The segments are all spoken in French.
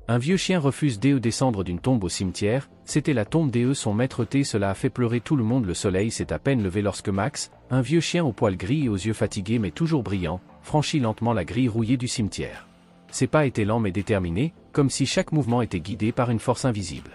Un vieux chien refuse de descendre d'une tombe au cimetière, c'était la tombe de son maître T. Cela a fait pleurer tout le monde. Le soleil s'est à peine levé lorsque Max, un vieux chien aux poils gris et aux yeux fatigués mais toujours brillants, franchit lentement la grille rouillée du cimetière. Ses pas étaient lents mais déterminés, comme si chaque mouvement était guidé par une force invisible.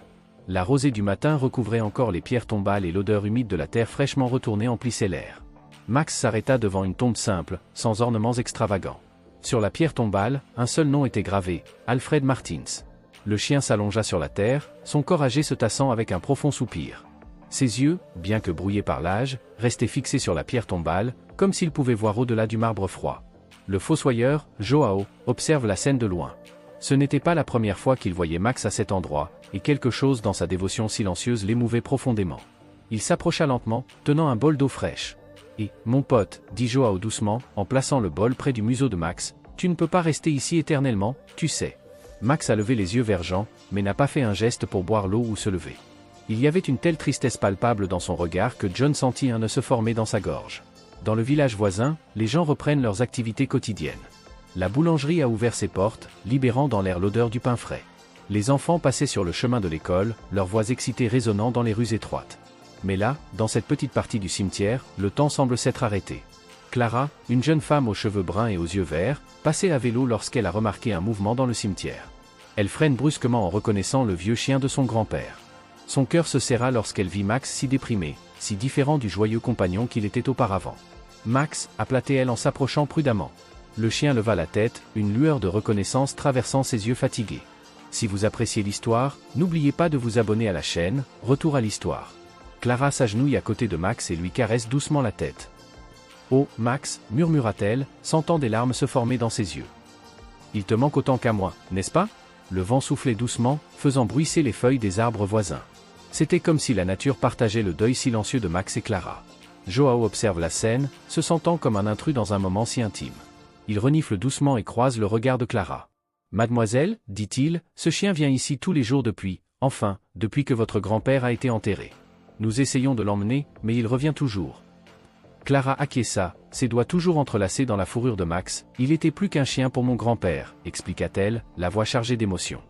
La rosée du matin recouvrait encore les pierres tombales et l'odeur humide de la terre fraîchement retournée emplissait l'air. Max s'arrêta devant une tombe simple, sans ornements extravagants. Sur la pierre tombale, un seul nom était gravé, Alfred Martins. Le chien s'allongea sur la terre, son corps âgé se tassant avec un profond soupir. Ses yeux, bien que brouillés par l'âge, restaient fixés sur la pierre tombale, comme s'il pouvait voir au-delà du marbre froid. Le fossoyeur, Joao, observe la scène de loin. Ce n'était pas la première fois qu'il voyait Max à cet endroit, et quelque chose dans sa dévotion silencieuse l'émouvait profondément. Il s'approcha lentement, tenant un bol d'eau fraîche. « Et, mon pote, dit Joao doucement, en plaçant le bol près du museau de Max, tu ne peux pas rester ici éternellement, tu sais. » Max a levé les yeux vers Jean, mais n'a pas fait un geste pour boire l'eau ou se lever. Il y avait une telle tristesse palpable dans son regard que John sentit un nœud se former dans sa gorge. Dans le village voisin, les gens reprennent leurs activités quotidiennes. La boulangerie a ouvert ses portes, libérant dans l'air l'odeur du pain frais. Les enfants passaient sur le chemin de l'école, leurs voix excitées résonnant dans les rues étroites. Mais là, dans cette petite partie du cimetière, le temps semble s'être arrêté. Clara, une jeune femme aux cheveux bruns et aux yeux verts, passait à vélo lorsqu'elle a remarqué un mouvement dans le cimetière. Elle freine brusquement en reconnaissant le vieux chien de son grand-père. Son cœur se serra lorsqu'elle vit Max si déprimé, si différent du joyeux compagnon qu'il était auparavant. « Max » appela-t-elle en s'approchant prudemment. Le chien leva la tête, une lueur de reconnaissance traversant ses yeux fatigués. Si vous appréciez l'histoire, n'oubliez pas de vous abonner à la chaîne, Retour à l'histoire. Clara s'agenouille à côté de Max et lui caresse doucement la tête. « Oh, Max » murmura-t-elle, sentant des larmes se former dans ses yeux. « Il te manque autant qu'à moi, n'est-ce pas ?» Le vent soufflait doucement, faisant bruisser les feuilles des arbres voisins. C'était comme si la nature partageait le deuil silencieux de Max et Clara. Joao observe la scène, se sentant comme un intrus dans un moment si intime. Il renifle doucement et croise le regard de Clara. « Mademoiselle, dit-il, ce chien vient ici tous les jours depuis que votre grand-père a été enterré. Nous essayons de l'emmener, mais il revient toujours. » Clara acquiesça, ses doigts toujours entrelacés dans la fourrure de Max. « Il était plus qu'un chien pour mon grand-père, » expliqua-t-elle, la voix chargée d'émotion.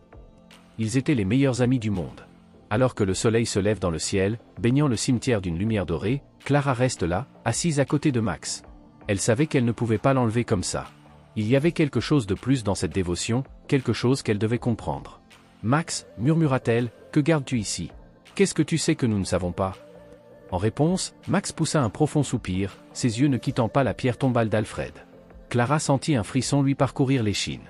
Ils étaient les meilleurs amis du monde. Alors que le soleil se lève dans le ciel, baignant le cimetière d'une lumière dorée, Clara reste là, assise à côté de Max. Elle savait qu'elle ne pouvait pas l'enlever comme ça. Il y avait quelque chose de plus dans cette dévotion, quelque chose qu'elle devait comprendre. « Max, » murmura-t-elle, « que gardes-tu ici? Qu'est-ce que tu sais que nous ne savons pas ?» En réponse, Max poussa un profond soupir, ses yeux ne quittant pas la pierre tombale d'Alfred. Clara sentit un frisson lui parcourir l'échine.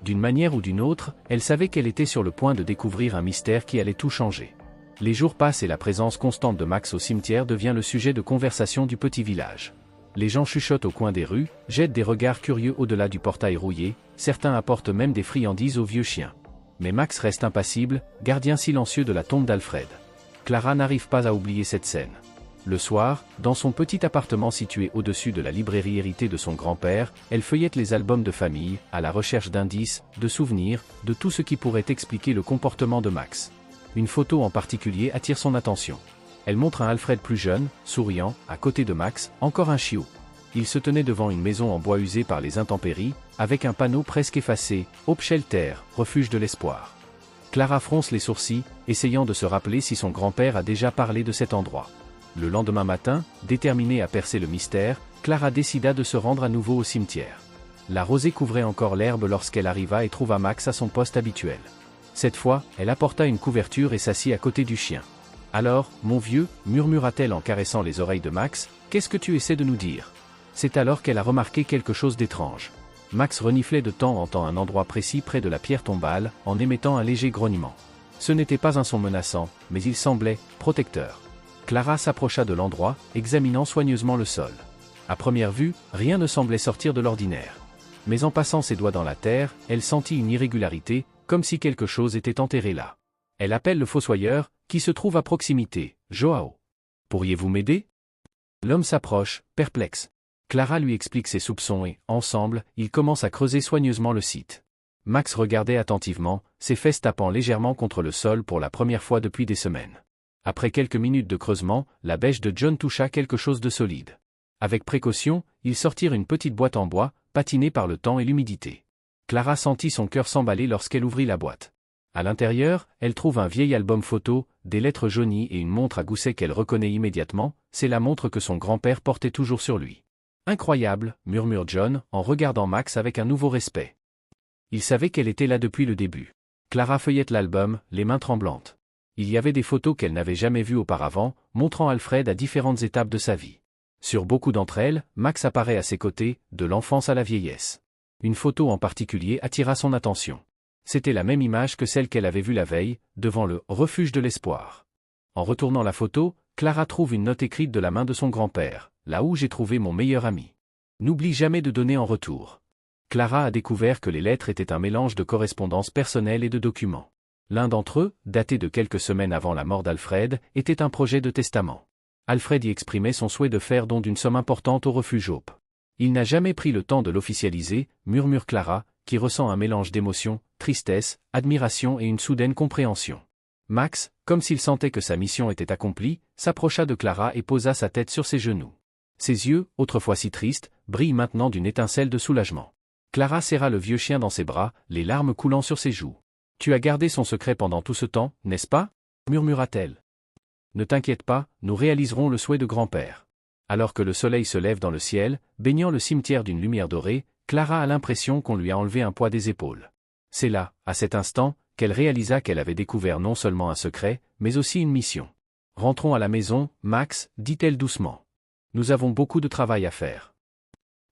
D'une manière ou d'une autre, elle savait qu'elle était sur le point de découvrir un mystère qui allait tout changer. Les jours passent et la présence constante de Max au cimetière devient le sujet de conversation du petit village. Les gens chuchotent au coin des rues, jettent des regards curieux au-delà du portail rouillé, certains apportent même des friandises au vieux chien. Mais Max reste impassible, gardien silencieux de la tombe d'Alfred. Clara n'arrive pas à oublier cette scène. Le soir, dans son petit appartement situé au-dessus de la librairie héritée de son grand-père, elle feuillette les albums de famille, à la recherche d'indices, de souvenirs, de tout ce qui pourrait expliquer le comportement de Max. Une photo en particulier attire son attention. Elle montre un Alfred plus jeune, souriant, à côté de Max, encore un chiot. Il se tenait devant une maison en bois usé par les intempéries, avec un panneau presque effacé, « Hope Shelter, refuge de l'espoir ». Clara fronce les sourcils, essayant de se rappeler si son grand-père a déjà parlé de cet endroit. Le lendemain matin, déterminée à percer le mystère, Clara décida de se rendre à nouveau au cimetière. La rosée couvrait encore l'herbe lorsqu'elle arriva et trouva Max à son poste habituel. Cette fois, elle apporta une couverture et s'assit à côté du chien. « Alors, mon vieux » murmura-t-elle en caressant les oreilles de Max, « qu'est-ce que tu essaies de nous dire ?» C'est alors qu'elle a remarqué quelque chose d'étrange. Max reniflait de temps en temps un endroit précis près de la pierre tombale, en émettant un léger grognement. Ce n'était pas un son menaçant, mais il semblait protecteur. Clara s'approcha de l'endroit, examinant soigneusement le sol. À première vue, rien ne semblait sortir de l'ordinaire. Mais en passant ses doigts dans la terre, elle sentit une irrégularité, comme si quelque chose était enterré là. Elle appelle le fossoyeur, qui se trouve à proximité, Joao. « Pourriez-vous m'aider » L'homme s'approche, perplexe. Clara lui explique ses soupçons et, ensemble, ils commencent à creuser soigneusement le site. Max regardait attentivement, ses fesses tapant légèrement contre le sol pour la première fois depuis des semaines. Après quelques minutes de creusement, la bêche de John toucha quelque chose de solide. Avec précaution, ils sortirent une petite boîte en bois, patinée par le temps et l'humidité. Clara sentit son cœur s'emballer lorsqu'elle ouvrit la boîte. À l'intérieur, elle trouve un vieil album photo, des lettres jaunies et une montre à gousset qu'elle reconnaît immédiatement, c'est la montre que son grand-père portait toujours sur lui. Incroyable, murmure John, en regardant Max avec un nouveau respect. Il savait qu'elle était là depuis le début. Clara feuillette l'album, les mains tremblantes. Il y avait des photos qu'elle n'avait jamais vues auparavant, montrant Alfred à différentes étapes de sa vie. Sur beaucoup d'entre elles, Max apparaît à ses côtés, de l'enfance à la vieillesse. Une photo en particulier attira son attention. C'était la même image que celle qu'elle avait vue la veille, devant le « refuge de l'espoir ». En retournant la photo, Clara trouve une note écrite de la main de son grand-père, « Là où j'ai trouvé mon meilleur ami. N'oublie jamais de donner en retour ». Clara a découvert que les lettres étaient un mélange de correspondances personnelles et de documents. L'un d'entre eux, daté de quelques semaines avant la mort d'Alfred, était un projet de testament. Alfred y exprimait son souhait de faire don d'une somme importante au refuge Hope. Il n'a jamais pris le temps de l'officialiser, murmure Clara, qui ressent un mélange d'émotions, tristesse, admiration et une soudaine compréhension. Max, comme s'il sentait que sa mission était accomplie, s'approcha de Clara et posa sa tête sur ses genoux. Ses yeux, autrefois si tristes, brillent maintenant d'une étincelle de soulagement. Clara serra le vieux chien dans ses bras, les larmes coulant sur ses joues. « Tu as gardé son secret pendant tout ce temps, n'est-ce pas » murmura-t-elle. « Ne t'inquiète pas, nous réaliserons le souhait de grand-père. » Alors que le soleil se lève dans le ciel, baignant le cimetière d'une lumière dorée, Clara a l'impression qu'on lui a enlevé un poids des épaules. C'est là, à cet instant, qu'elle réalisa qu'elle avait découvert non seulement un secret, mais aussi une mission. « Rentrons à la maison, Max, dit-elle doucement. Nous avons beaucoup de travail à faire. »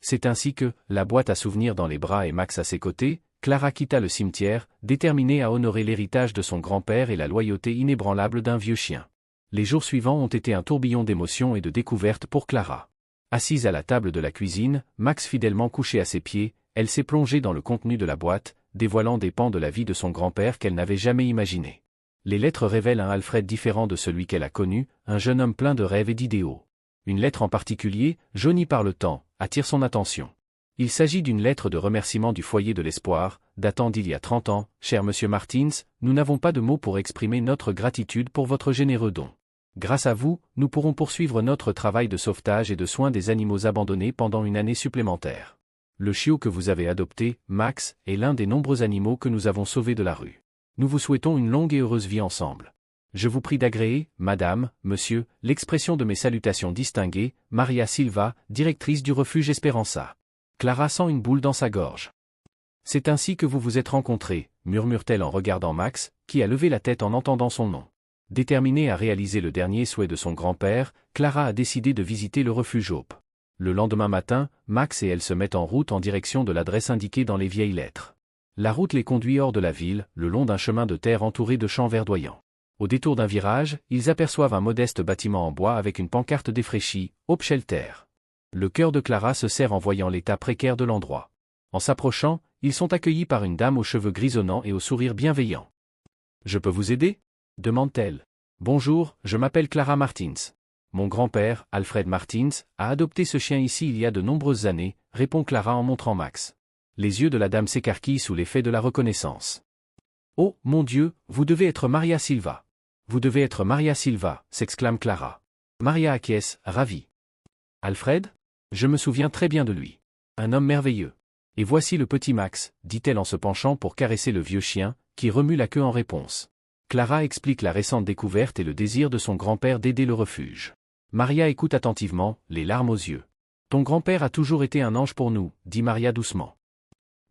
C'est ainsi que, la boîte à souvenirs dans les bras et Max à ses côtés, Clara quitta le cimetière, déterminée à honorer l'héritage de son grand-père et la loyauté inébranlable d'un vieux chien. Les jours suivants ont été un tourbillon d'émotions et de découvertes pour Clara. Assise à la table de la cuisine, Max fidèlement couché à ses pieds, elle s'est plongée dans le contenu de la boîte, dévoilant des pans de la vie de son grand-père qu'elle n'avait jamais imaginé. Les lettres révèlent un Alfred différent de celui qu'elle a connu, un jeune homme plein de rêves et d'idéaux. Une lettre en particulier, jaunie par le temps, attire son attention. Il s'agit d'une lettre de remerciement du foyer de l'espoir, datant d'il y a 30 ans. « Cher Monsieur Martins, nous n'avons pas de mots pour exprimer notre gratitude pour votre généreux don. Grâce à vous, nous pourrons poursuivre notre travail de sauvetage et de soins des animaux abandonnés pendant une année supplémentaire. Le chiot que vous avez adopté, Max, est l'un des nombreux animaux que nous avons sauvés de la rue. Nous vous souhaitons une longue et heureuse vie ensemble. Je vous prie d'agréer, Madame, Monsieur, l'expression de mes salutations distinguées, Maria Silva, directrice du refuge Esperanza. » Clara sent une boule dans sa gorge. « C'est ainsi que vous vous êtes rencontrés, » murmure-t-elle en regardant Max, qui a levé la tête en entendant son nom. Déterminée à réaliser le dernier souhait de son grand-père, Clara a décidé de visiter le refuge Hope. Le lendemain matin, Max et elle se mettent en route en direction de l'adresse indiquée dans les vieilles lettres. La route les conduit hors de la ville, le long d'un chemin de terre entouré de champs verdoyants. Au détour d'un virage, ils aperçoivent un modeste bâtiment en bois avec une pancarte défraîchie, Hope Shelter. Le cœur de Clara se serre en voyant l'état précaire de l'endroit. En s'approchant, ils sont accueillis par une dame aux cheveux grisonnants et au sourire bienveillant. « Je peux vous aider ?» demande-t-elle. « Bonjour, je m'appelle Clara Martins. Mon grand-père, Alfred Martins, a adopté ce chien ici il y a de nombreuses années, » répond Clara en montrant Max. Les yeux de la dame s'écarquillent sous l'effet de la reconnaissance. « Oh, mon Dieu, vous devez être Maria Silva. Vous devez être Maria Silva, s'exclame Clara. Maria acquiesce, ravie. Alfred ? Je me souviens très bien de lui. Un homme merveilleux. Et voici le petit Max, dit-elle en se penchant pour caresser le vieux chien, qui remue la queue en réponse. Clara explique la récente découverte et le désir de son grand-père d'aider le refuge. Maria écoute attentivement, les larmes aux yeux. Ton grand-père a toujours été un ange pour nous, dit Maria doucement.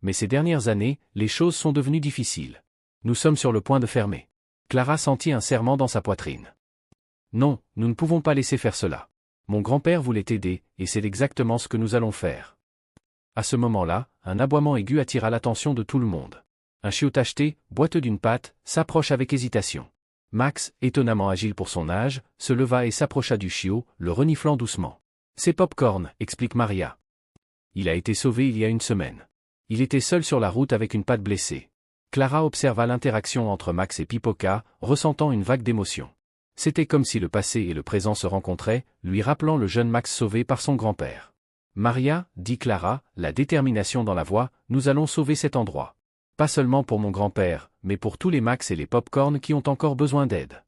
Mais ces dernières années, les choses sont devenues difficiles. Nous sommes sur le point de fermer. Clara sentit un serrement dans sa poitrine. Non, nous ne pouvons pas laisser faire cela. Mon grand-père voulait t'aider, et c'est exactement ce que nous allons faire. À ce moment-là, un aboiement aigu attira l'attention de tout le monde. Un chiot tacheté, boiteux d'une patte, s'approche avec hésitation. Max, étonnamment agile pour son âge, se leva et s'approcha du chiot, le reniflant doucement. C'est Popcorn, explique Maria. Il a été sauvé il y a une semaine. Il était seul sur la route avec une patte blessée. Clara observa l'interaction entre Max et Pipoca, ressentant une vague d'émotion. C'était comme si le passé et le présent se rencontraient, lui rappelant le jeune Max sauvé par son grand-père. Maria, dit Clara, la détermination dans la voix, nous allons sauver cet endroit. Pas seulement pour mon grand-père, mais pour tous les Max et les Popcorn qui ont encore besoin d'aide.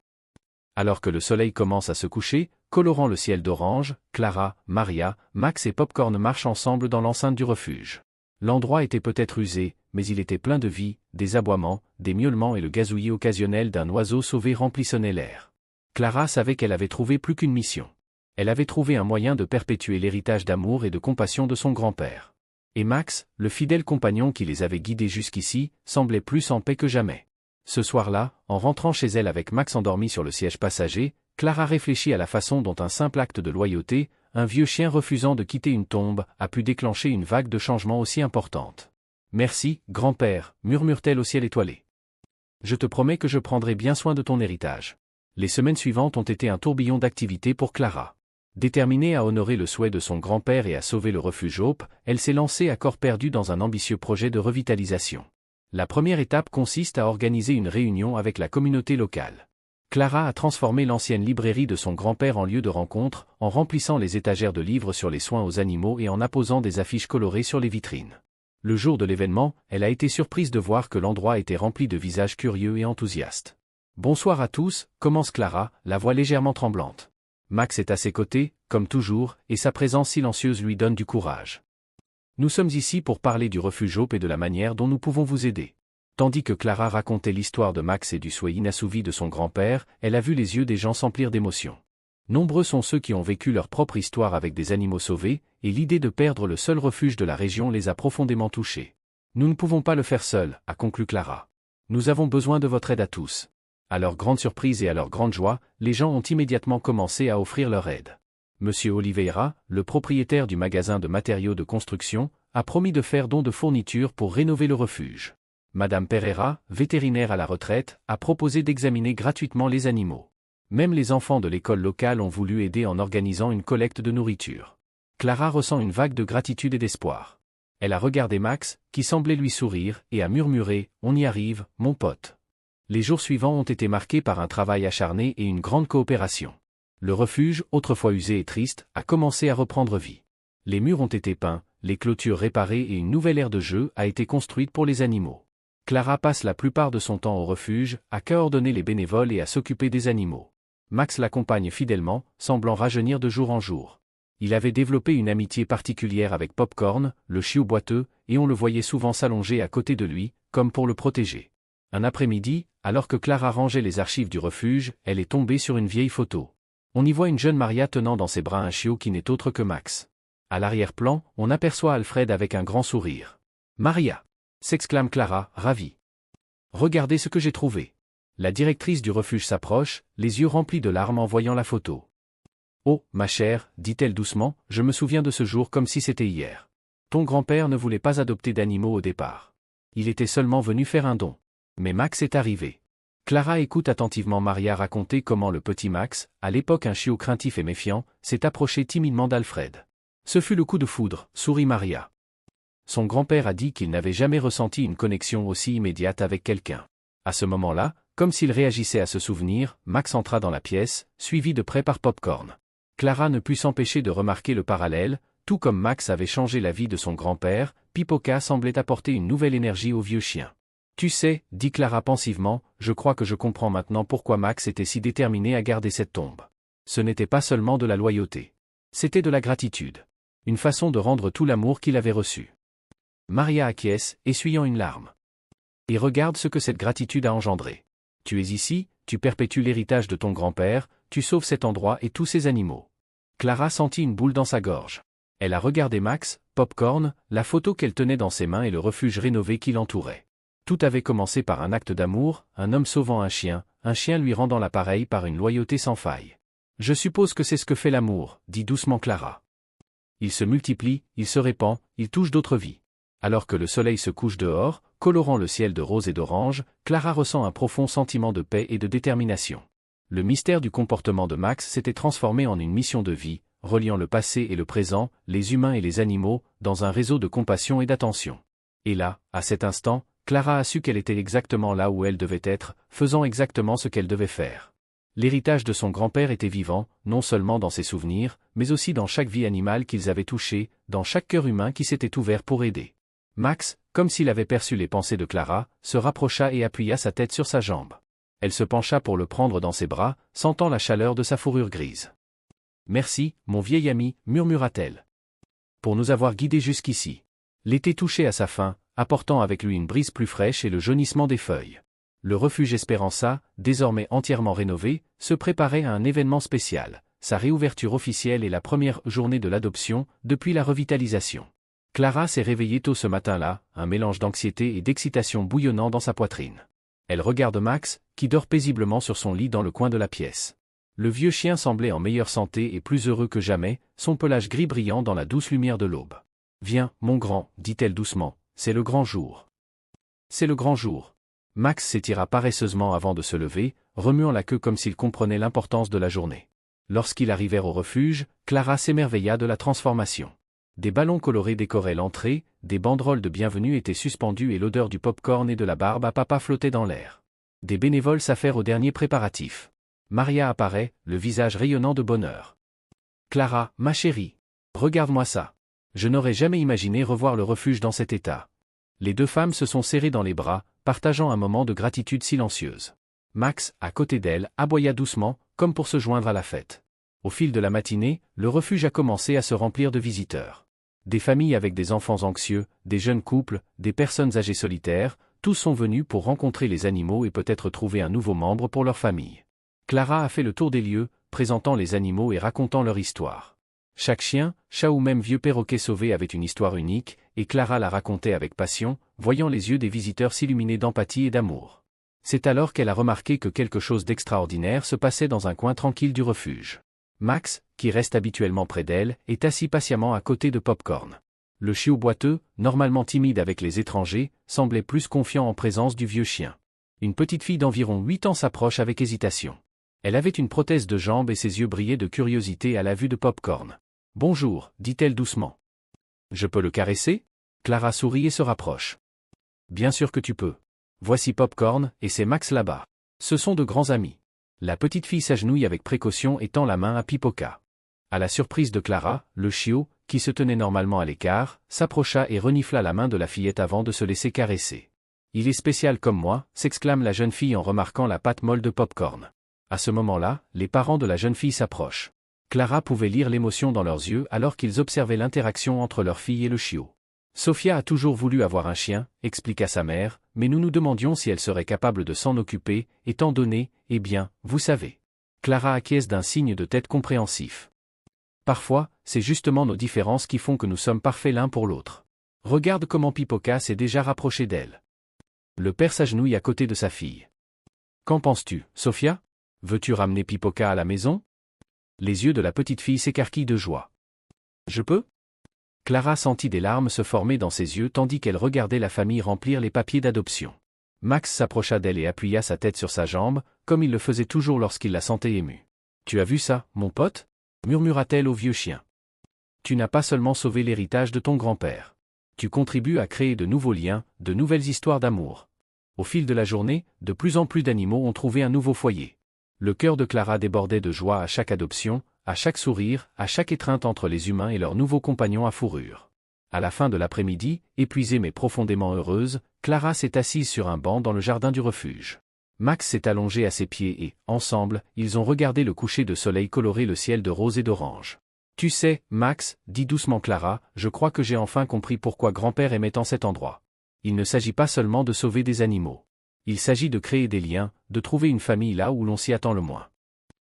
Alors que le soleil commence à se coucher, colorant le ciel d'orange, Clara, Maria, Max et Popcorn marchent ensemble dans l'enceinte du refuge. L'endroit était peut-être usé, mais il était plein de vie, des aboiements, des miaulements et le gazouillis occasionnel d'un oiseau sauvé remplissonnait l'air. Clara savait qu'elle avait trouvé plus qu'une mission. Elle avait trouvé un moyen de perpétuer l'héritage d'amour et de compassion de son grand-père. Et Max, le fidèle compagnon qui les avait guidés jusqu'ici, semblait plus en paix que jamais. Ce soir-là, en rentrant chez elle avec Max endormi sur le siège passager, Clara réfléchit à la façon dont un simple acte de loyauté, un vieux chien refusant de quitter une tombe, a pu déclencher une vague de changements aussi importante. « Merci, grand-père » murmure-t-elle au ciel étoilé. « Je te promets que je prendrai bien soin de ton héritage. » Les semaines suivantes ont été un tourbillon d'activités pour Clara. Déterminée à honorer le souhait de son grand-père et à sauver le refuge Hope, elle s'est lancée à corps perdu dans un ambitieux projet de revitalisation. La première étape consiste à organiser une réunion avec la communauté locale. Clara a transformé l'ancienne librairie de son grand-père en lieu de rencontre, en remplissant les étagères de livres sur les soins aux animaux et en apposant des affiches colorées sur les vitrines. Le jour de l'événement, elle a été surprise de voir que l'endroit était rempli de visages curieux et enthousiastes. « Bonsoir à tous » commence Clara, la voix légèrement tremblante. Max est à ses côtés, comme toujours, et sa présence silencieuse lui donne du courage. Nous sommes ici pour parler du refuge Hope et de la manière dont nous pouvons vous aider. Tandis que Clara racontait l'histoire de Max et du souhait inassouvi de son grand-père, elle a vu les yeux des gens s'emplir d'émotion. Nombreux sont ceux qui ont vécu leur propre histoire avec des animaux sauvés, et l'idée de perdre le seul refuge de la région les a profondément touchés. Nous ne pouvons pas le faire seuls, a conclu Clara. Nous avons besoin de votre aide à tous. À leur grande surprise et à leur grande joie, les gens ont immédiatement commencé à offrir leur aide. Monsieur Oliveira, le propriétaire du magasin de matériaux de construction, a promis de faire don de fournitures pour rénover le refuge. Madame Pereira, vétérinaire à la retraite, a proposé d'examiner gratuitement les animaux. Même les enfants de l'école locale ont voulu aider en organisant une collecte de nourriture. Clara ressent une vague de gratitude et d'espoir. Elle a regardé Max, qui semblait lui sourire, et a murmuré « On y arrive, mon pote ». Les jours suivants ont été marqués par un travail acharné et une grande coopération. Le refuge, autrefois usé et triste, a commencé à reprendre vie. Les murs ont été peints, les clôtures réparées et une nouvelle aire de jeu a été construite pour les animaux. Clara passe la plupart de son temps au refuge, à coordonner les bénévoles et à s'occuper des animaux. Max l'accompagne fidèlement, semblant rajeunir de jour en jour. Il avait développé une amitié particulière avec Popcorn, le chiot boiteux, et on le voyait souvent s'allonger à côté de lui, comme pour le protéger. Un après-midi, alors que Clara rangeait les archives du refuge, elle est tombée sur une vieille photo. On y voit une jeune Maria tenant dans ses bras un chiot qui n'est autre que Max. À l'arrière-plan, on aperçoit Alfred avec un grand sourire. « Maria !» s'exclame Clara, ravie. « Regardez ce que j'ai trouvé. » La directrice du refuge s'approche, les yeux remplis de larmes en voyant la photo. « Oh, ma chère, dit-elle doucement, je me souviens de ce jour comme si c'était hier. Ton grand-père ne voulait pas adopter d'animaux au départ. Il était seulement venu faire un don. Mais Max est arrivé. » Clara écoute attentivement Maria raconter comment le petit Max, à l'époque un chiot craintif et méfiant, s'est approché timidement d'Alfred. « Ce fut le coup de foudre, sourit Maria. Son grand-père a dit qu'il n'avait jamais ressenti une connexion aussi immédiate avec quelqu'un. À ce moment-là, comme s'il réagissait à ce souvenir, Max entra dans la pièce, suivi de près par Popcorn. Clara ne put s'empêcher de remarquer le parallèle, tout comme Max avait changé la vie de son grand-père, Pipoca semblait apporter une nouvelle énergie au vieux chien. « Tu sais, dit Clara pensivement, je crois que je comprends maintenant pourquoi Max était si déterminé à garder cette tombe. Ce n'était pas seulement de la loyauté. C'était de la gratitude. Une façon de rendre tout l'amour qu'il avait reçu. » Maria acquiesce, essuyant une larme. « Et regarde ce que cette gratitude a engendré. Tu es ici, tu perpétues l'héritage de ton grand-père, tu sauves cet endroit et tous ces animaux. » Clara sentit une boule dans sa gorge. Elle a regardé Max, Popcorn, la photo qu'elle tenait dans ses mains et le refuge rénové qui l'entourait. Tout avait commencé par un acte d'amour, un homme sauvant un chien lui rendant l'appareil par une loyauté sans faille. « Je suppose que c'est ce que fait l'amour, dit doucement Clara. Il se multiplie, il se répand, il touche d'autres vies. » Alors que le soleil se couche dehors, colorant le ciel de rose et d'orange, Clara ressent un profond sentiment de paix et de détermination. Le mystère du comportement de Max s'était transformé en une mission de vie, reliant le passé et le présent, les humains et les animaux, dans un réseau de compassion et d'attention. Et là, à cet instant, Clara a su qu'elle était exactement là où elle devait être, faisant exactement ce qu'elle devait faire. L'héritage de son grand-père était vivant, non seulement dans ses souvenirs, mais aussi dans chaque vie animale qu'ils avaient touchée, dans chaque cœur humain qui s'était ouvert pour aider. Max, comme s'il avait perçu les pensées de Clara, se rapprocha et appuya sa tête sur sa jambe. Elle se pencha pour le prendre dans ses bras, sentant la chaleur de sa fourrure grise. « Merci, mon vieil ami, murmura-t-elle. Pour nous avoir guidés jusqu'ici. » L'été touchait à sa fin, apportant avec lui une brise plus fraîche et le jaunissement des feuilles. Le refuge Esperança, désormais entièrement rénové, se préparait à un événement spécial, sa réouverture officielle et la première journée de l'adoption, depuis la revitalisation. Clara s'est réveillée tôt ce matin-là, un mélange d'anxiété et d'excitation bouillonnant dans sa poitrine. Elle regarde Max, qui dort paisiblement sur son lit dans le coin de la pièce. Le vieux chien semblait en meilleure santé et plus heureux que jamais, son pelage gris brillant dans la douce lumière de l'aube. « Viens, mon grand, dit-elle doucement, c'est le grand jour. » C'est le grand jour. Max s'étira paresseusement avant de se lever, remuant la queue comme s'il comprenait l'importance de la journée. Lorsqu'ils arrivèrent au refuge, Clara s'émerveilla de la transformation. Des ballons colorés décoraient l'entrée, des banderoles de bienvenue étaient suspendues et l'odeur du pop-corn et de la barbe à papa flottait dans l'air. Des bénévoles s'affairent aux derniers préparatifs. Maria apparaît, le visage rayonnant de bonheur. « Clara, ma chérie, regarde-moi ça. Je n'aurais jamais imaginé revoir le refuge dans cet état. » Les deux femmes se sont serrées dans les bras, partageant un moment de gratitude silencieuse. Max, à côté d'elle, aboya doucement, comme pour se joindre à la fête. Au fil de la matinée, le refuge a commencé à se remplir de visiteurs. Des familles avec des enfants anxieux, des jeunes couples, des personnes âgées solitaires, tous sont venus pour rencontrer les animaux et peut-être trouver un nouveau membre pour leur famille. Clara a fait le tour des lieux, présentant les animaux et racontant leur histoire. Chaque chien, chat ou même vieux perroquet sauvé avait une histoire unique, et Clara la racontait avec passion, voyant les yeux des visiteurs s'illuminer d'empathie et d'amour. C'est alors qu'elle a remarqué que quelque chose d'extraordinaire se passait dans un coin tranquille du refuge. Max, qui reste habituellement près d'elle, est assis patiemment à côté de Popcorn. Le chiot boiteux, normalement timide avec les étrangers, semblait plus confiant en présence du vieux chien. Une petite fille d'environ 8 ans s'approche avec hésitation. Elle avait une prothèse de jambe et ses yeux brillaient de curiosité à la vue de Popcorn. « Bonjour, dit-elle doucement. Je peux le caresser ? » Clara sourit et se rapproche. « Bien sûr que tu peux. Voici Popcorn, et c'est Max là-bas. Ce sont de grands amis. » La petite fille s'agenouille avec précaution et tend la main à Pipoca. À la surprise de Clara, le chiot, qui se tenait normalement à l'écart, s'approcha et renifla la main de la fillette avant de se laisser caresser. « Il est spécial comme moi », s'exclame la jeune fille en remarquant la patte molle de Popcorn. À ce moment-là, les parents de la jeune fille s'approchent. Clara pouvait lire l'émotion dans leurs yeux alors qu'ils observaient l'interaction entre leur fille et le chiot. « Sophia a toujours voulu avoir un chien », expliqua sa mère, mais nous nous demandions si elle serait capable de s'en occuper, étant donné, eh bien, vous savez. Clara acquiesce d'un signe de tête compréhensif. Parfois, c'est justement nos différences qui font que nous sommes parfaits l'un pour l'autre. Regarde comment Pipoca s'est déjà rapproché d'elle. Le père s'agenouille à côté de sa fille. Qu'en penses-tu, Sophia ? Veux-tu ramener Pipoca à la maison ? Les yeux de la petite fille s'écarquillent de joie. Je peux ? Clara sentit des larmes se former dans ses yeux tandis qu'elle regardait la famille remplir les papiers d'adoption. Max s'approcha d'elle et appuya sa tête sur sa jambe, comme il le faisait toujours lorsqu'il la sentait émue. « Tu as vu ça, mon pote ?» murmura-t-elle au vieux chien. « Tu n'as pas seulement sauvé l'héritage de ton grand-père. Tu contribues à créer de nouveaux liens, de nouvelles histoires d'amour. » Au fil de la journée, de plus en plus d'animaux ont trouvé un nouveau foyer. Le cœur de Clara débordait de joie à chaque adoption, à chaque sourire, à chaque étreinte entre les humains et leurs nouveaux compagnons à fourrure. À la fin de l'après-midi, épuisée mais profondément heureuse, Clara s'est assise sur un banc dans le jardin du refuge. Max s'est allongé à ses pieds et, ensemble, ils ont regardé le coucher de soleil colorer le ciel de rose et d'orange. « Tu sais, Max, dit doucement Clara, je crois que j'ai enfin compris pourquoi grand-père aimait tant cet endroit. Il ne s'agit pas seulement de sauver des animaux. Il s'agit de créer des liens, de trouver une famille là où l'on s'y attend le moins. »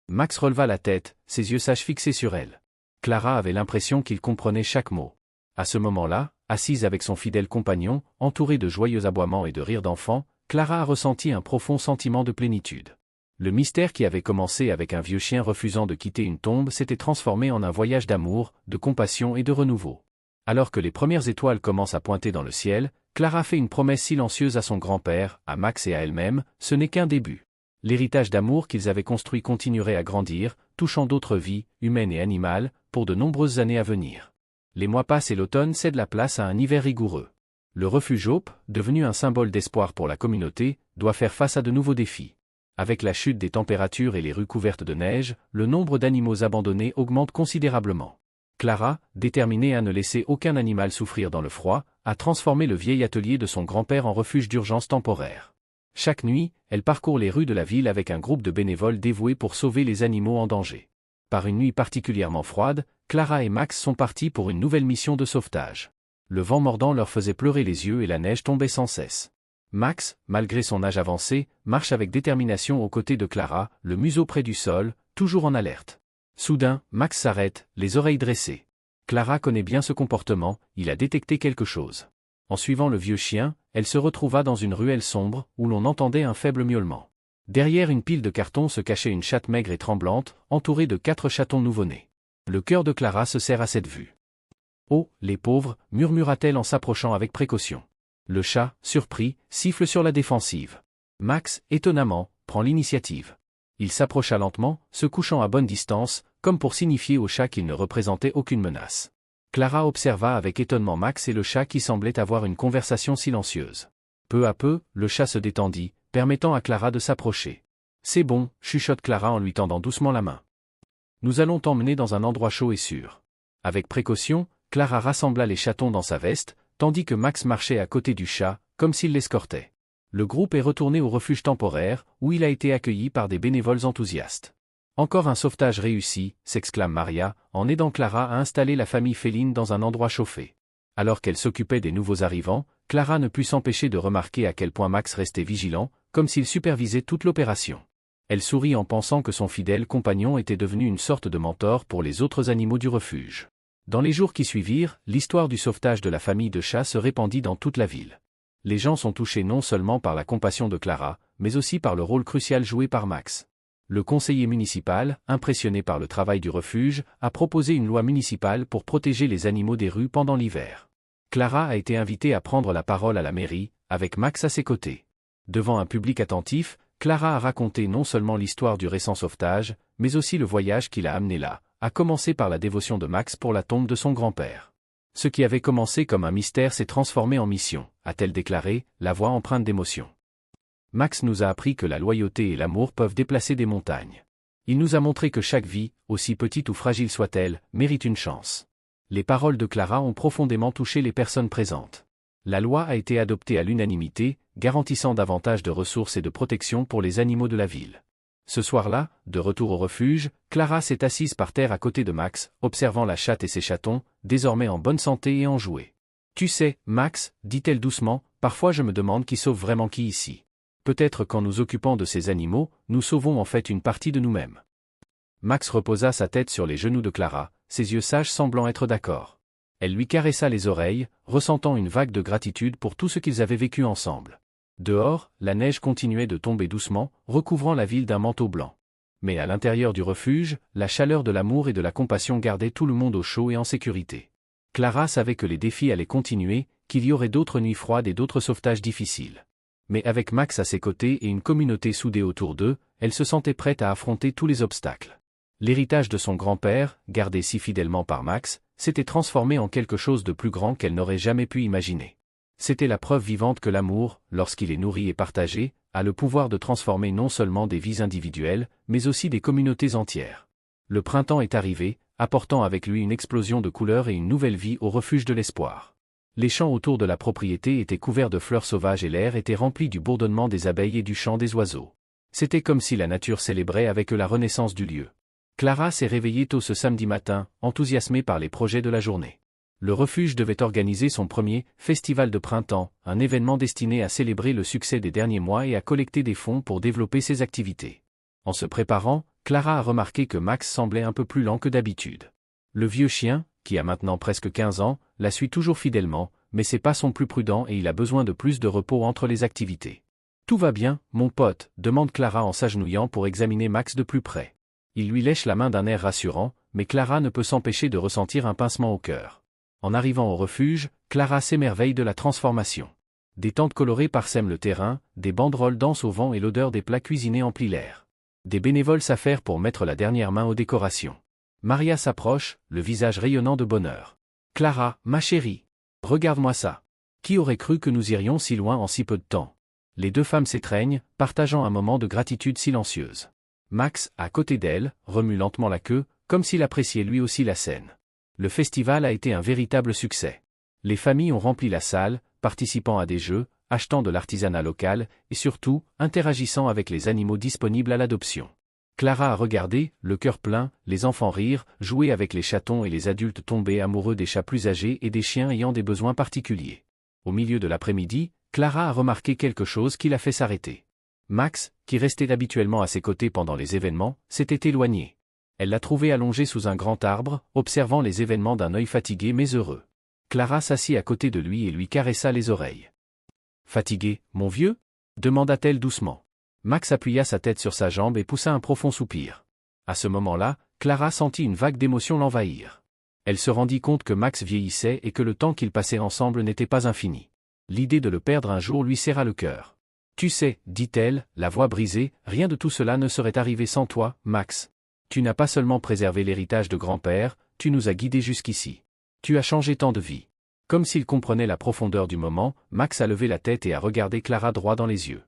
Max releva la tête, ses yeux sages fixés sur elle. Clara avait l'impression qu'il comprenait chaque mot. À ce moment-là, assise avec son fidèle compagnon, entourée de joyeux aboiements et de rires d'enfants, Clara a ressenti un profond sentiment de plénitude. Le mystère qui avait commencé avec un vieux chien refusant de quitter une tombe s'était transformé en un voyage d'amour, de compassion et de renouveau. Alors que les premières étoiles commencent à pointer dans le ciel, Clara fait une promesse silencieuse à son grand-père, à Max et à elle-même, ce n'est qu'un début. L'héritage d'amour qu'ils avaient construit continuerait à grandir, touchant d'autres vies, humaines et animales, pour de nombreuses années à venir. Les mois passent et l'automne cède la place à un hiver rigoureux. Le refuge Hope, devenu un symbole d'espoir pour la communauté, doit faire face à de nouveaux défis. Avec la chute des températures et les rues couvertes de neige, le nombre d'animaux abandonnés augmente considérablement. Clara, déterminée à ne laisser aucun animal souffrir dans le froid, a transformé le vieil atelier de son grand-père en refuge d'urgence temporaire. Chaque nuit, elle parcourt les rues de la ville avec un groupe de bénévoles dévoués pour sauver les animaux en danger. Par une nuit particulièrement froide, Clara et Max sont partis pour une nouvelle mission de sauvetage. Le vent mordant leur faisait pleurer les yeux et la neige tombait sans cesse. Max, malgré son âge avancé, marche avec détermination aux côtés de Clara, le museau près du sol, toujours en alerte. Soudain, Max s'arrête, les oreilles dressées. Clara connaît bien ce comportement, il a détecté quelque chose. En suivant le vieux chien, elle se retrouva dans une ruelle sombre, où l'on entendait un faible miaulement. Derrière une pile de cartons se cachait une chatte maigre et tremblante, entourée de 4 chatons nouveau-nés. Le cœur de Clara se serre à cette vue. « Oh, les pauvres » murmura-t-elle en s'approchant avec précaution. Le chat, surpris, siffle sur la défensive. Max, étonnamment, prend l'initiative. Il s'approcha lentement, se couchant à bonne distance, comme pour signifier au chat qu'il ne représentait aucune menace. Clara observa avec étonnement Max et le chat qui semblaient avoir une conversation silencieuse. Peu à peu, le chat se détendit, permettant à Clara de s'approcher. « C'est bon » chuchote Clara en lui tendant doucement la main. « Nous allons t'emmener dans un endroit chaud et sûr. » Avec précaution, Clara rassembla les chatons dans sa veste, tandis que Max marchait à côté du chat, comme s'il l'escortait. Le groupe est retourné au refuge temporaire, où il a été accueilli par des bénévoles enthousiastes. « Encore un sauvetage réussi » s'exclame Maria, en aidant Clara à installer la famille féline dans un endroit chauffé. Alors qu'elle s'occupait des nouveaux arrivants, Clara ne put s'empêcher de remarquer à quel point Max restait vigilant, comme s'il supervisait toute l'opération. Elle sourit en pensant que son fidèle compagnon était devenu une sorte de mentor pour les autres animaux du refuge. Dans les jours qui suivirent, l'histoire du sauvetage de la famille de chats se répandit dans toute la ville. Les gens sont touchés non seulement par la compassion de Clara, mais aussi par le rôle crucial joué par Max. Le conseiller municipal, impressionné par le travail du refuge, a proposé une loi municipale pour protéger les animaux des rues pendant l'hiver. Clara a été invitée à prendre la parole à la mairie, avec Max à ses côtés. Devant un public attentif, Clara a raconté non seulement l'histoire du récent sauvetage, mais aussi le voyage qui l'a amené là, à commencer par la dévotion de Max pour la tombe de son grand-père. Ce qui avait commencé comme un mystère s'est transformé en mission, a-t-elle déclaré, la voix empreinte d'émotion. Max nous a appris que la loyauté et l'amour peuvent déplacer des montagnes. Il nous a montré que chaque vie, aussi petite ou fragile soit-elle, mérite une chance. Les paroles de Clara ont profondément touché les personnes présentes. La loi a été adoptée à l'unanimité, garantissant davantage de ressources et de protection pour les animaux de la ville. Ce soir-là, de retour au refuge, Clara s'est assise par terre à côté de Max, observant la chatte et ses chatons, désormais en bonne santé et enjoués. « Tu sais, Max, dit-elle doucement, parfois je me demande qui sauve vraiment qui ici. Peut-être qu'en nous occupant de ces animaux, nous sauvons en fait une partie de nous-mêmes. » Max reposa sa tête sur les genoux de Clara, ses yeux sages semblant être d'accord. Elle lui caressa les oreilles, ressentant une vague de gratitude pour tout ce qu'ils avaient vécu ensemble. Dehors, la neige continuait de tomber doucement, recouvrant la ville d'un manteau blanc. Mais à l'intérieur du refuge, la chaleur de l'amour et de la compassion gardait tout le monde au chaud et en sécurité. Clara savait que les défis allaient continuer, qu'il y aurait d'autres nuits froides et d'autres sauvetages difficiles. Mais avec Max à ses côtés et une communauté soudée autour d'eux, elle se sentait prête à affronter tous les obstacles. L'héritage de son grand-père, gardé si fidèlement par Max, s'était transformé en quelque chose de plus grand qu'elle n'aurait jamais pu imaginer. C'était la preuve vivante que l'amour, lorsqu'il est nourri et partagé, a le pouvoir de transformer non seulement des vies individuelles, mais aussi des communautés entières. Le printemps est arrivé, apportant avec lui une explosion de couleurs et une nouvelle vie au refuge de l'espoir. Les champs autour de la propriété étaient couverts de fleurs sauvages et l'air était rempli du bourdonnement des abeilles et du chant des oiseaux. C'était comme si la nature célébrait avec eux la renaissance du lieu. Clara s'est réveillée tôt ce samedi matin, enthousiasmée par les projets de la journée. Le refuge devait organiser son premier « festival de printemps », un événement destiné à célébrer le succès des derniers mois et à collecter des fonds pour développer ses activités. En se préparant, Clara a remarqué que Max semblait un peu plus lent que d'habitude. Le vieux chien, qui a maintenant presque 15 ans, la suit toujours fidèlement, mais ses pas sont plus prudents et il a besoin de plus de repos entre les activités. « Tout va bien, mon pote ?» demande Clara en s'agenouillant pour examiner Max de plus près. Il lui lèche la main d'un air rassurant, mais Clara ne peut s'empêcher de ressentir un pincement au cœur. En arrivant au refuge, Clara s'émerveille de la transformation. Des tentes colorées parsèment le terrain, des banderoles dansent au vent et l'odeur des plats cuisinés emplit l'air. Des bénévoles s'affairent pour mettre la dernière main aux décorations. Maria s'approche, le visage rayonnant de bonheur. « Clara, ma chérie, regarde-moi ça. Qui aurait cru que nous irions si loin en si peu de temps ?» Les deux femmes s'étreignent, partageant un moment de gratitude silencieuse. Max, à côté d'elle, remue lentement la queue, comme s'il appréciait lui aussi la scène. Le festival a été un véritable succès. Les familles ont rempli la salle, participant à des jeux, achetant de l'artisanat local, et surtout, interagissant avec les animaux disponibles à l'adoption. Clara a regardé, le cœur plein, les enfants rire, jouer avec les chatons et les adultes tomber amoureux des chats plus âgés et des chiens ayant des besoins particuliers. Au milieu de l'après-midi, Clara a remarqué quelque chose qui l'a fait s'arrêter. Max, qui restait habituellement à ses côtés pendant les événements, s'était éloigné. Elle l'a trouvé allongé sous un grand arbre, observant les événements d'un œil fatigué mais heureux. Clara s'assit à côté de lui et lui caressa les oreilles. « Fatigué, mon vieux ?» demanda-t-elle doucement. Max appuya sa tête sur sa jambe et poussa un profond soupir. À ce moment-là, Clara sentit une vague d'émotion l'envahir. Elle se rendit compte que Max vieillissait et que le temps qu'ils passaient ensemble n'était pas infini. L'idée de le perdre un jour lui serra le cœur. « Tu sais, dit-elle, la voix brisée, rien de tout cela ne serait arrivé sans toi, Max. Tu n'as pas seulement préservé l'héritage de grand-père, tu nous as guidés jusqu'ici. Tu as changé tant de vies. » Comme s'il comprenait la profondeur du moment, Max a levé la tête et a regardé Clara droit dans les yeux.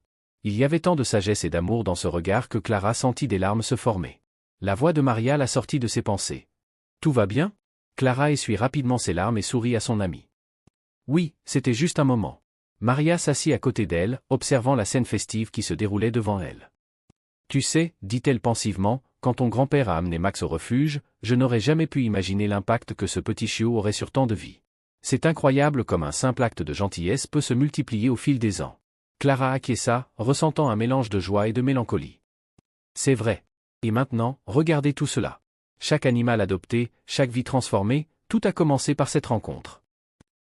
Il y avait tant de sagesse et d'amour dans ce regard que Clara sentit des larmes se former. La voix de Maria la sortit de ses pensées. « Tout va bien ?» Clara essuie rapidement ses larmes et sourit à son amie. « Oui, c'était juste un moment. » Maria s'assit à côté d'elle, observant la scène festive qui se déroulait devant elle. « Tu sais, dit-elle pensivement, quand ton grand-père a amené Max au refuge, je n'aurais jamais pu imaginer l'impact que ce petit chiot aurait sur tant de vies. C'est incroyable comme un simple acte de gentillesse peut se multiplier au fil des ans. » Clara acquiesça, ressentant un mélange de joie et de mélancolie. « C'est vrai. Et maintenant, regardez tout cela. Chaque animal adopté, chaque vie transformée, tout a commencé par cette rencontre. »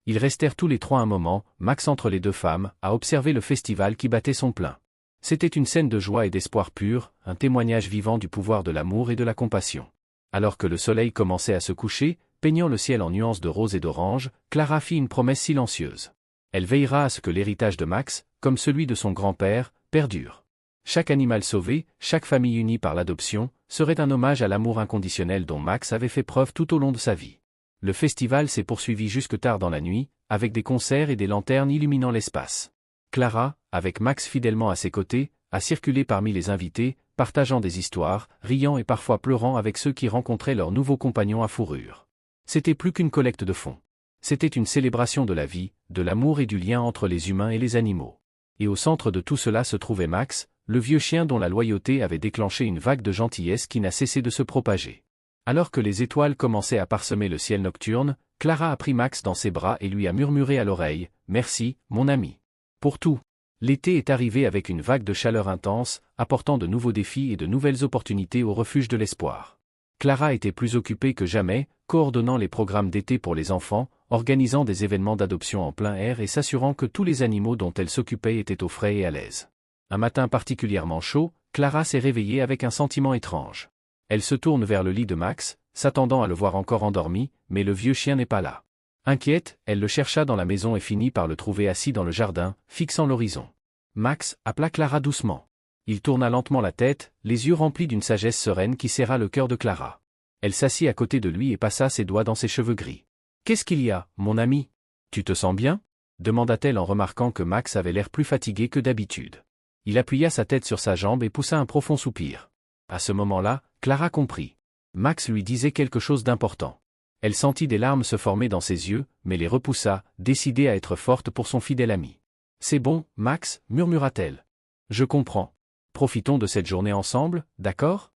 Ils restèrent tous les trois un moment, Max entre les deux femmes, à observer le festival qui battait son plein. C'était une scène de joie et d'espoir pur, un témoignage vivant du pouvoir de l'amour et de la compassion. Alors que le soleil commençait à se coucher, peignant le ciel en nuances de rose et d'orange, Clara fit une promesse silencieuse. Elle veillera à ce que l'héritage de Max, comme celui de son grand-père, perdure. Chaque animal sauvé, chaque famille unie par l'adoption, serait un hommage à l'amour inconditionnel dont Max avait fait preuve tout au long de sa vie. Le festival s'est poursuivi jusque tard dans la nuit, avec des concerts et des lanternes illuminant l'espace. Clara, avec Max fidèlement à ses côtés, a circulé parmi les invités, partageant des histoires, riant et parfois pleurant avec ceux qui rencontraient leurs nouveaux compagnons à fourrure. C'était plus qu'une collecte de fonds. C'était une célébration de la vie, de l'amour et du lien entre les humains et les animaux. Et au centre de tout cela se trouvait Max, le vieux chien dont la loyauté avait déclenché une vague de gentillesse qui n'a cessé de se propager. Alors que les étoiles commençaient à parsemer le ciel nocturne, Clara a pris Max dans ses bras et lui a murmuré à l'oreille « Merci, mon ami. Pour tout. » L'été est arrivé avec une vague de chaleur intense, apportant de nouveaux défis et de nouvelles opportunités au refuge de l'espoir. Clara était plus occupée que jamais, coordonnant les programmes d'été pour les enfants, organisant des événements d'adoption en plein air et s'assurant que tous les animaux dont elle s'occupait étaient au frais et à l'aise. Un matin particulièrement chaud, Clara s'est réveillée avec un sentiment étrange. Elle se tourne vers le lit de Max, s'attendant à le voir encore endormi, mais le vieux chien n'est pas là. Inquiète, elle le chercha dans la maison et finit par le trouver assis dans le jardin, fixant l'horizon. Max, appela Clara doucement. Il tourna lentement la tête, les yeux remplis d'une sagesse sereine qui serra le cœur de Clara. Elle s'assit à côté de lui et passa ses doigts dans ses cheveux gris. « Qu'est-ce qu'il y a, mon ami? Tu te sens bien ?» demanda-t-elle en remarquant que Max avait l'air plus fatigué que d'habitude. Il appuya sa tête sur sa jambe et poussa un profond soupir. À ce moment-là, Clara comprit. Max lui disait quelque chose d'important. Elle sentit des larmes se former dans ses yeux, mais les repoussa, décidée à être forte pour son fidèle ami. « C'est bon, Max, murmura-t-elle. Je comprends. Profitons de cette journée ensemble, d'accord ?»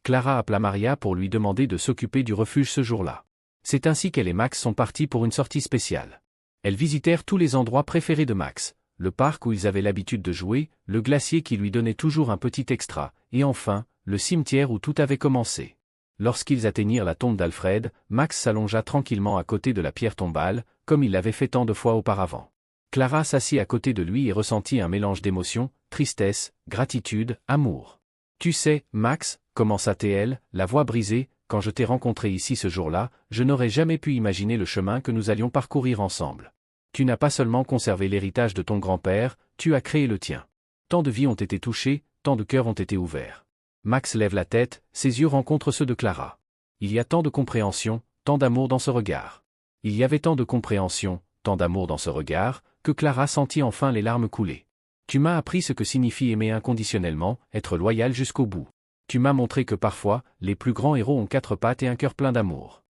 Clara appela Maria pour lui demander de s'occuper du refuge ce jour-là. C'est ainsi qu'elle et Max sont partis pour une sortie spéciale. Elles visitèrent tous les endroits préférés de Max, le parc où ils avaient l'habitude de jouer, le glacier qui lui donnait toujours un petit extra, et enfin, le cimetière où tout avait commencé. Lorsqu'ils atteignirent la tombe d'Alfred, Max s'allongea tranquillement à côté de la pierre tombale, comme il l'avait fait tant de fois auparavant. Clara s'assit à côté de lui et ressentit un mélange d'émotions, tristesse, gratitude, amour. « Tu sais, Max, commença-t-elle, la voix brisée, quand je t'ai rencontré ici ce jour-là, je n'aurais jamais pu imaginer le chemin que nous allions parcourir ensemble. Tu n'as pas seulement conservé l'héritage de ton grand-père, tu as créé le tien. Tant de vies ont été touchées, tant de cœurs ont été ouverts. » Max lève la tête, ses yeux rencontrent ceux de Clara. Il y a tant de compréhension, tant d'amour dans ce regard. Il y avait tant de compréhension, tant d'amour dans ce regard, que Clara sentit enfin les larmes couler. Tu m'as appris ce que signifie aimer inconditionnellement, être loyal jusqu'au bout. Tu m'as montré que parfois, les plus grands héros ont 4 pattes et un cœur plein d'amour.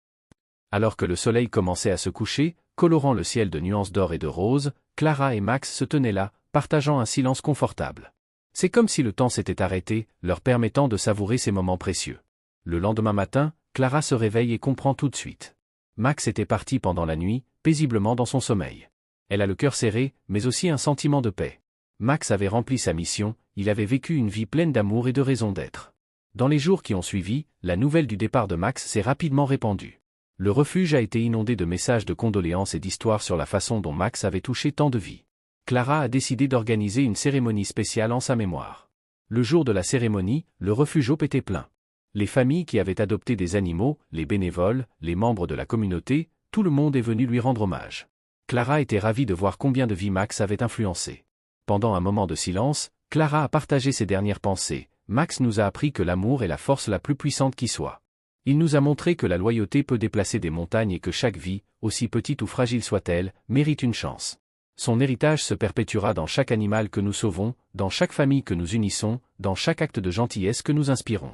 Alors que le soleil commençait à se coucher, colorant le ciel de nuances d'or et de rose, Clara et Max se tenaient là, partageant un silence confortable. C'est comme si le temps s'était arrêté, leur permettant de savourer ces moments précieux. Le lendemain matin, Clara se réveille et comprend tout de suite. Max était parti pendant la nuit, paisiblement dans son sommeil. Elle a le cœur serré, mais aussi un sentiment de paix. Max avait rempli sa mission, il avait vécu une vie pleine d'amour et de raison d'être. Dans les jours qui ont suivi, la nouvelle du départ de Max s'est rapidement répandue. Le refuge a été inondé de messages de condoléances et d'histoires sur la façon dont Max avait touché tant de vies. Clara a décidé d'organiser une cérémonie spéciale en sa mémoire. Le jour de la cérémonie, le refuge Hope était plein. Les familles qui avaient adopté des animaux, les bénévoles, les membres de la communauté, tout le monde est venu lui rendre hommage. Clara était ravie de voir combien de vies Max avait influencé. Pendant un moment de silence, Clara a partagé ses dernières pensées. Max nous a appris que l'amour est la force la plus puissante qui soit. Il nous a montré que la loyauté peut déplacer des montagnes et que chaque vie, aussi petite ou fragile soit-elle, mérite une chance. Son héritage se perpétuera dans chaque animal que nous sauvons, dans chaque famille que nous unissons, dans chaque acte de gentillesse que nous inspirons.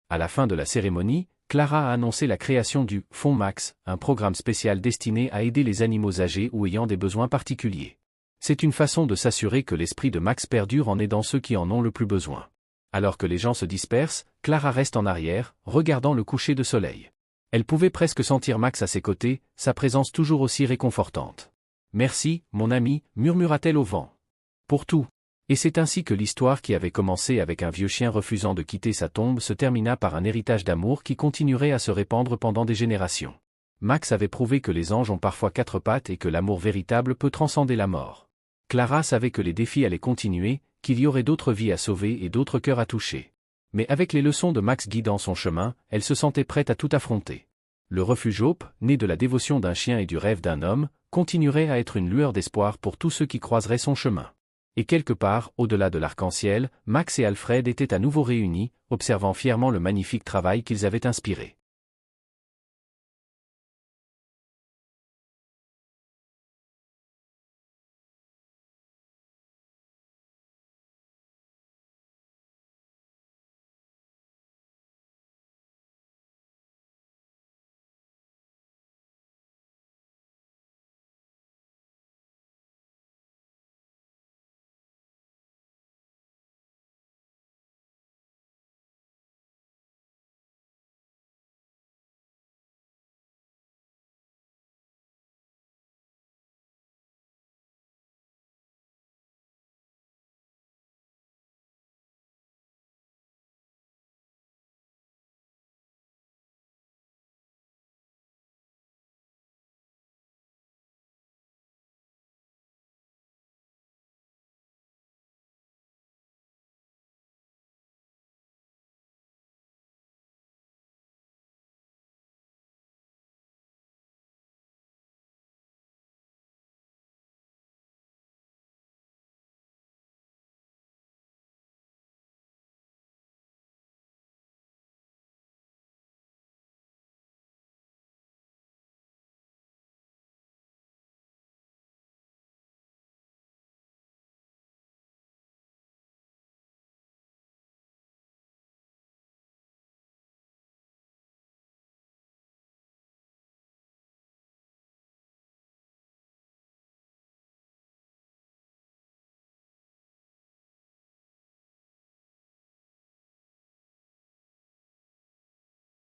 À la fin de la cérémonie, Clara a annoncé la création du Fonds Max, un programme spécial destiné à aider les animaux âgés ou ayant des besoins particuliers. C'est une façon de s'assurer que l'esprit de Max perdure en aidant ceux qui en ont le plus besoin. Alors que les gens se dispersent, Clara reste en arrière, regardant le coucher de soleil. Elle pouvait presque sentir Max à ses côtés, sa présence toujours aussi réconfortante. « Merci, mon ami », murmura-t-elle au vent. « Pour tout. » Et c'est ainsi que l'histoire qui avait commencé avec un vieux chien refusant de quitter sa tombe se termina par un héritage d'amour qui continuerait à se répandre pendant des générations. Max avait prouvé que les anges ont parfois 4 pattes et que l'amour véritable peut transcender la mort. Clara savait que les défis allaient continuer, qu'il y aurait d'autres vies à sauver et d'autres cœurs à toucher. Mais avec les leçons de Max guidant son chemin, elle se sentait prête à tout affronter. Le refuge Hope, né de la dévotion d'un chien et du rêve d'un homme, continuerait à être une lueur d'espoir pour tous ceux qui croiseraient son chemin. Et quelque part, au-delà de l'arc-en-ciel, Max et Alfred étaient à nouveau réunis, observant fièrement le magnifique travail qu'ils avaient inspiré.